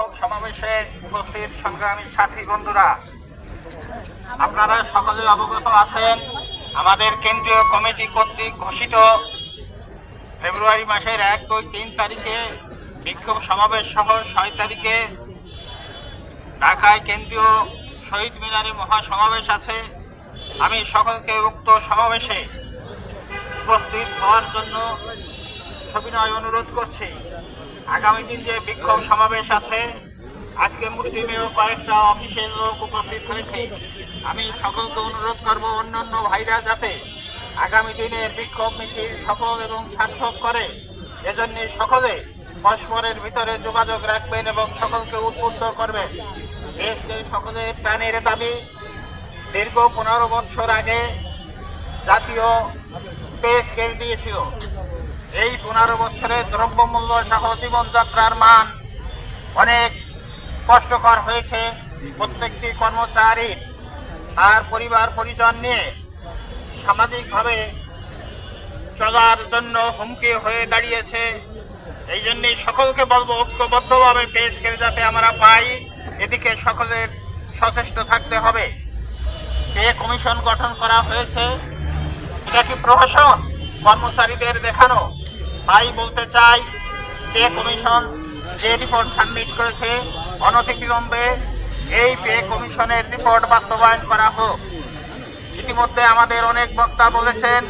বিক্ষোভ সমাবেশে উপস্থিত সংগ্রামী সাথী বন্ধুরা, আপনারা সকলে অবগত আছেন আমাদের কেন্দ্রীয় কমিটি কর্তৃক ঘোষিত ফেব্রুয়ারি মাসের 1, 2, 3 তারিখে বিক্ষোভ সমাবেশ সহ 6 তারিখে ঢাকায় কেন্দ্রীয় শহীদ মিনারে মহাসমাবেশ আছে। আমি সকলকে উক্ত সমাবেশে উপস্থিত হওয়ার জন্য সবিনয় অনুরোধ করছি। আগামী দিন যে বিক্ষোভ সমাবেশ আছে, আজকে মুসলিমেও কয়েকটা অফিসের লোক উপস্থিত হয়েছে। আমি সকলকে অনুরোধ করব অন্যান্য ভাইরা যাতে আগামী দিনের বিক্ষোভ মিছিল সফল এবং সার্থক করে, এজন্য সকলে পরস্পরের ভিতরে যোগাযোগ রাখবেন এবং সকলকে উদ্বুদ্ধ করবেন। দেশকে সকলের প্রাণের দাবি। দীর্ঘ 15 বছর আগে জাতীয় পে স্কেল দিয়েছিল। এই 15 বছরে দ্রব্যমূল্য সহ জীবনযাত্রার মান অনেক কষ্টকর হয়েছে। প্রত্যেকটি কর্মচারীর তার পরিবার পরিজন নিয়ে সামাজিকভাবে চলার জন্য হুমকি হয়ে দাঁড়িয়েছে। এই জন্যই সকলকে বলবো ঐক্যবদ্ধভাবে পে স্কেল যাতে আমরা পাই, এদিকে সকলের সচেষ্ট থাকতে হবে। পে কমিশন গঠন করা হয়েছে, এটা কি প্রহসন কর্মচারীদের দেখানো? তাই বলতে চাই, পে কমিশন যে রিপোর্ট সাবমিট করেছে অনতিবিলম্বে এই পে কমিশনের রিপোর্ট বাস্তবায়ন করা হোক। ইতিমধ্যে আমাদের অনেক বক্তা বলেছেন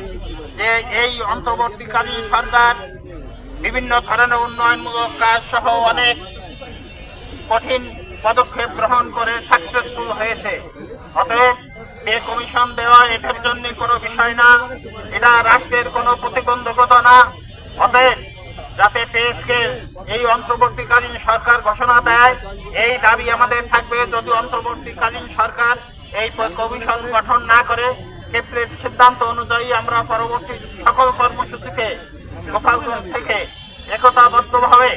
যে এই অন্তর্বর্তীকালীন সরকার বিভিন্ন ধরনের উন্নয়নমূলক কাজ সহ অনেক কঠিন পদক্ষেপ গ্রহণ করে সাকসেসফুল হয়েছে। অতএব পে কমিশন দেওয়া এটার জন্য কোনো বিষয় না, এটা রাষ্ট্রের কোনো প্রতিবন্ধকতা না। অতএব যাতে পে স্কেল এই অন্তর্বর্তীকালীন সরকার ঘোষণা দেয়, এই দাবি আমাদের থাকবে। যদি অন্তর্বর্তীকালীন সরকার এই কমিশন গঠন না করে, ক্ষেত্রের সিদ্ধান্ত অনুযায়ী আমরা পরবর্তী সকল কর্মসূচিতে গোপালগঞ্জ থেকে একতাবদ্ধভাবে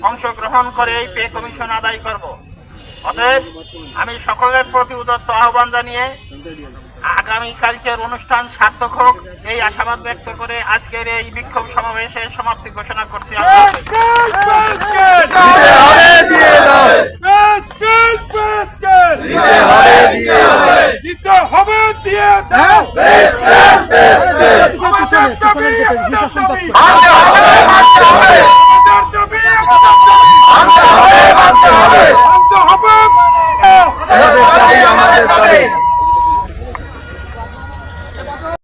অংশগ্রহণ করে এই পে কমিশন আদায় করব। অতএব আমি সকলের প্রতি উদাত্ত আহ্বান জানিয়ে আগামীকালকের অনুষ্ঠান সার্থক হোক এই আশাবাদ ব্যক্ত করে আজকের এই বিক্ষোভ সমাবেশের সমাপ্তি ঘোষণা করছি। দিয়ে দাও।